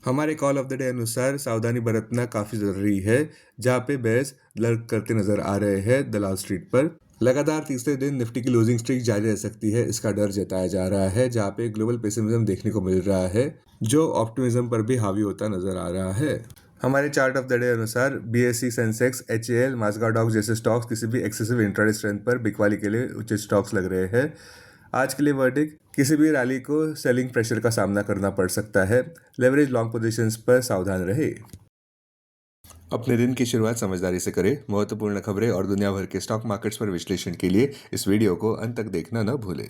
हमारे call of the day अनुसार सावधानी बरतना काफ़ी ज़रूरी है, जहाँ पे बेयर्स लर्क करते नजर आ रहे हैं दलाल स्ट्रीट पर। लगातार तीसरे दिन निफ्टी की लूजिंग स्ट्रीक जारी रह सकती है, इसका डर जताया जा रहा है, जहाँ पे ग्लोबल पेसिमिज्म देखने को मिल रहा है, जो ऑप्टिमिज्म पर भी हावी होता नजर आ रहा है। हमारे चार्ट ऑफ द डे अनुसार बीएसई, सेंसेक्स, एचएएल, माज़गार्ड जैसे स्टॉक्स किसी भी एक्सेसिव इंट्राडे स्ट्रेंथ पर बिकवाली के लिए उचित स्टॉक्स लग रहे हैं। आज के लिए वर्डिक्ट, किसी भी रैली को सेलिंग प्रेशर का सामना करना पड़ सकता है। लेवरेज लॉन्ग पोजीशंस पर सावधान रहे। अपने दिन की शुरुआत समझदारी से करें। महत्वपूर्ण खबरें और दुनिया भर के स्टॉक मार्केट्स पर विश्लेषण के लिए इस वीडियो को अंत तक देखना न भूलें।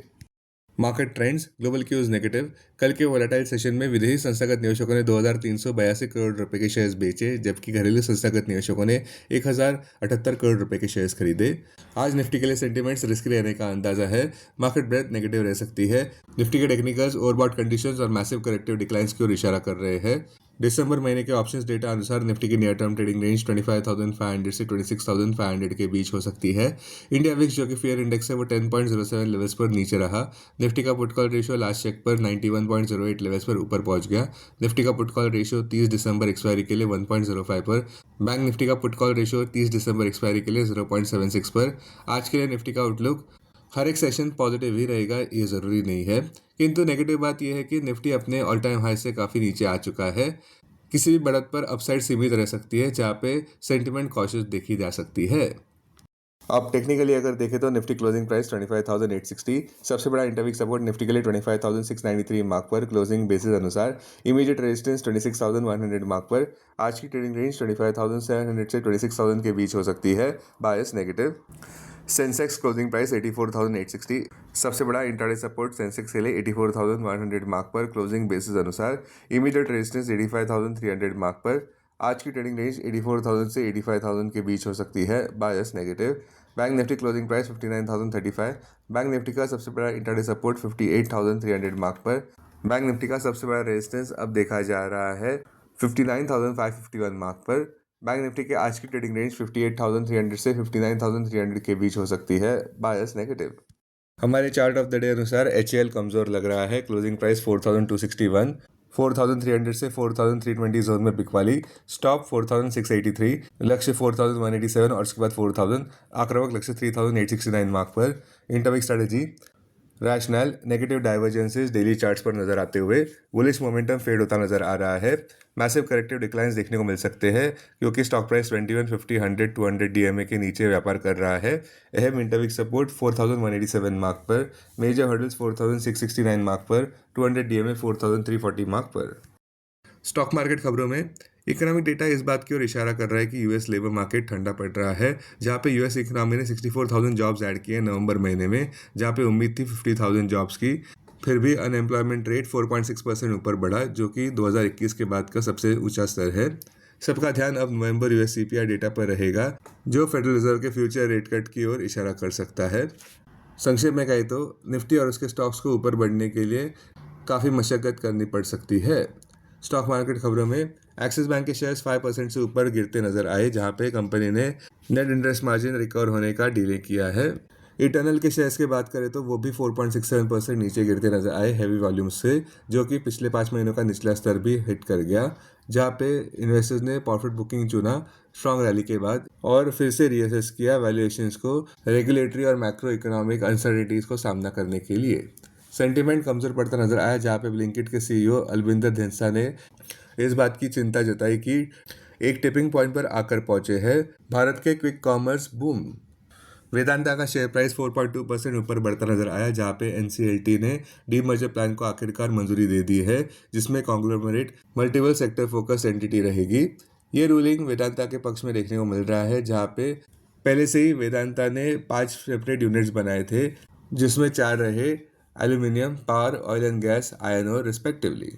Market trends, global cues negative. कल के वोलेटाइल सेशन में विदेशी संस्थागत निवेशकों ने 2382 करोड़ रुपए के शेयर्स बेचे, जबकि घरेलू संस्थागत निवेशकों ने 1078 करोड़ रुपए के शेयर्स खरीदे। आज निफ्टी के लिए सेंटीमेंट्स रिस्की रहने का अंदाजा है। मार्केट ब्रेथ नेगेटिव रह सकती है। निफ्टी के टेक्निकल्स ओवरबॉट कंडीशंस और मैसिव करेक्टिव डिक्लाइंस की ओर इशारा कर रहे हैं। दिसंबर महीने के ऑप्शंस डेटा अनुसार निफ्टी की नियर टर्म ट्रेडिंग रेंज 25,500 से 26,500 के बीच हो सकती है। इंडिया विक्स, जो कि फेयर इंडेक्स है, वो 10.07 लेवल्स पर नीचे रहा। निफ्टी का put call ratio last check पर 91.08 लेवल्स पर ऊपर पहुंच गया। निफ्टी का पुट कॉल रेशियो 30 दिसंबर एक्सपायरी के लिए 1.05 पर। बैंक निफ्टी का पुट कॉल रेशियो 30 दिसंबर एक्सपायरी के लिए 0.76 पर। आज के लिए निफ्टी का आउटलुक, हर एक सेशन पॉजिटिव ही रहेगा ये ज़रूरी नहीं है, किंतु नेगेटिव बात यह है कि निफ्टी अपने ऑल टाइम हाई से काफ़ी नीचे आ चुका है। किसी भी बढ़त पर अपसाइड सीमित रह सकती है, जहाँ पे सेंटिमेंट कॉशियस देखी जा सकती है। अब टेक्निकली अगर देखें तो निफ्टी क्लोजिंग प्राइस 25,860, सबसे बड़ा इंटरवीक सपोर्ट निफ्टी के लिए 25,693 मार्क पर क्लोजिंग बेसिस अनुसार। इमीडिएट रेजिस्टेंस 26,100 मार्क पर। आज की ट्रेडिंग रेंज 25,700 से 26,000 के बीच हो सकती है, bias negative. Sensex closing price 84,860, सबसे बड़ा इंट्राडे सपोर्ट सेंसेक्स के लिए 84,100 मार्क पर क्लोजिंग बेसिस अनुसार। इमीडिएट रेजिस्टेंस 85,300 मार्क पर। आज की ट्रेडिंग रेंज 84,000 से 85,000 के बीच हो सकती है, bias negative. Bank Nifty closing price 59,035, bank Nifty का सबसे बड़ा इंट्राडे सपोर्ट 58,300 मार्क पर। बैंक निफ्टी का सबसे बड़ा रेजिस्टेंस अब देखा जा रहा है 59,551 मार्क पर। बैंक निफ्टी के आज की ट्रेडिंग रेंज 58,300 से 59,300 के बीच हो सकती है, बायस नेगेटिव। हमारे चार्ट ऑफ द डे अनुसार एचएएल कमजोर लग रहा है। क्लोजिंग प्राइस 4,261, 4,300 से 4,320 जोन में बिकवाली। स्टॉप 4,683, लक्ष्य 4,187 और उसके बाद 4,000। आक्रामक लक्ष्य 3,869 मार्क पर। Interweek strategy, rational negative divergences daily charts पर नजर आते हुए बुलिश मोमेंटम फेड होता नजर आ रहा है। मैसिव करेक्टिव डिक्लाइंस देखने को मिल सकते हैं, क्योंकि स्टॉक प्राइस 2150, 100, 200 डीएमए के नीचे व्यापार कर रहा है। अहम इंटरवीक सपोर्ट 4,187 मार्क पर। मेजर हर्डल्स 4,669 मार्क पर। 200 डीएमए 4,340 मार्क पर। स्टॉक मार्केट खबरों में इकोनॉमिक डेटा इस बात की ओर इशारा कर रहा है कि यूएस लेबर मार्केट ठंडा पड़ रहा है, जहां पे यूएस इकोनॉमी ने 64,000 जॉब्स ऐड किए नवंबर महीने में, जहां पे उम्मीद थी 50,000 जॉब्स की। फिर भी अनएम्प्लॉयमेंट रेट 4.6% ऊपर बढ़ा, जो कि 2021 के बाद का सबसे ऊंचा स्तर है। सबका ध्यान अब नवंबर यूएस सीपीआई डेटा पर रहेगा, जो फेडरल रिजर्व के फ्यूचर रेट कट की ओर इशारा कर सकता है। संक्षेप में कहें तो निफ्टी और उसके स्टॉक्स को ऊपर बढ़ने के लिए काफ़ी मशक्कत करनी पड़ सकती है। स्टॉक मार्केट खबरों में एक्सिस बैंक के शेयर्स 5% से ऊपर गिरते नजर आए, जहां पे कंपनी ने नेट इंटरेस्ट मार्जिन रिकवर होने का डिले किया है। इटर्नल के शेयर्स की बात करें तो वो भी 4.67% नीचे गिरते नजर आए हैवी वॉल्यूम से, जो कि पिछले 5 महीनों का निचला स्तर भी हिट कर गया, जहां पे इन्वेस्टर्स ने प्रॉफिट बुकिंग चुना स्ट्रॉन्ग रैली के बाद, और फिर से रीअसेस किया वैल्यूएशंस को रेगुलेटरी और मैक्रो इकोनॉमिक अनसर्टेनिटीज को सामना करने के लिए। सेंटीमेंट कमजोर पड़ता नजर आया, जहां पे ब्लिंकिट के सीईओ अलविंदर धिंसा ने इस बात की चिंता जताई कि एक टिपिंग पॉइंट पर आकर पहुंचे हैं भारत के क्विक कॉमर्स बूम। वेदांता का शेयर प्राइस 4.2% ऊपर बढ़ता नजर आया, जहां पे एनसीएलटी ने डीमर्जर प्लान को आखिरकार मंजूरी दे दी है, जिसमें conglomerate multiple sector focus entity रहेगी। ये रूलिंग वेदांता के पक्ष में देखने को मिल रहा है, जहां पे पहले से ही वेदांता ने 5 सेपरेट यूनिट्स बनाए थे, जिसमें 4 रहे aluminium, power, oil and gas, iron और रिस्पेक्टिवली।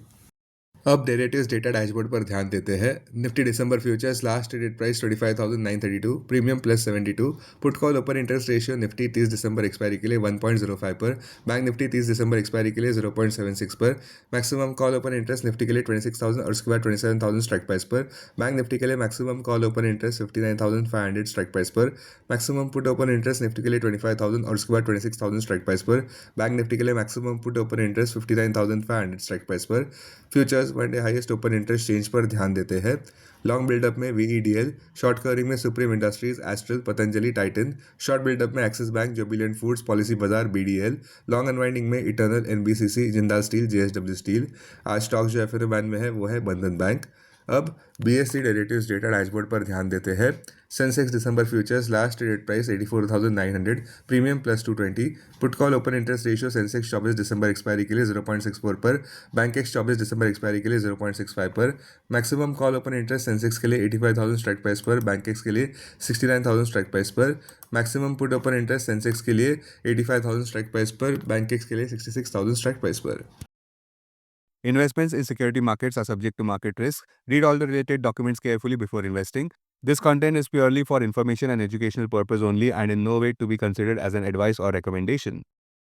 अब डेरिवेटिव्स डेटा डैशबोर्ड पर ध्यान देते हैं। निफ्टी दिसंबर futures last traded price 25,932, premium +72। Put call open interest ratio Nifty 30 दिसंबर एक्सपायरी के लिए 1.05 पर। बैंक निफ्टी 30 दिसंबर एक्सपायरी के लिए 0.76 पर। Maximum call open interest Nifty के लिए 26,000 और उसके बाद 27,000 स्ट्राइक प्राइस पर। बैंक निफ्टी के लिए maximum call open interest 59,500 strike price पर। Maximum put open interest Nifty के लिए 25,000 और उसके बाद 26,000 स्ट्राइक प्राइस पर। बैंक निफ्टी के लिए maximum put open interest 59,500 strike price पर। Futures futures one day highest open interest change पर ध्यान देते हैं। लॉन्ग बिल्डअप में वीईडीएल, शॉर्ट कवरिंग में Supreme Industries, Astral, Patanjali, Titan, short buildup में Axis Bank, Jubilant Foods, Policy Bazaar, BDL, long unwinding में Eternal, NBCC, Jindal steel, JSW steel. आज stock जो एफ बैन में है वो है बंधन बैंक। अब बीएससी डेरिवेटिव्स डेटा डैशबोर्ड पर ध्यान देते हैं। Sensex December futures last traded price 84,900, premium plus 220। Put call open interest ratio Sensex 24 दिसंबर एक्सपायरी के लिए 0.64 पर, बैंकेक्स 24 दिसंबर एक्सपायरी के लिए 0.65 पर। Maximum call open interest Sensex के लिए 85,000 स्ट्राइक प्राइस पर, बैंकेक्स के लिए 69,000 स्ट्राइक प्राइस पर। Maximum put open interest Sensex के लिए 85,000 स्ट्राइक प्राइस पर, बैंकेक्स के लिए 66,000 स्ट्राइक प्राइस पर। Investments in security markets are subject to market risk. Read all the related documents carefully before investing. This content is purely for information and educational purpose only and in no way to be considered as an advice or recommendation.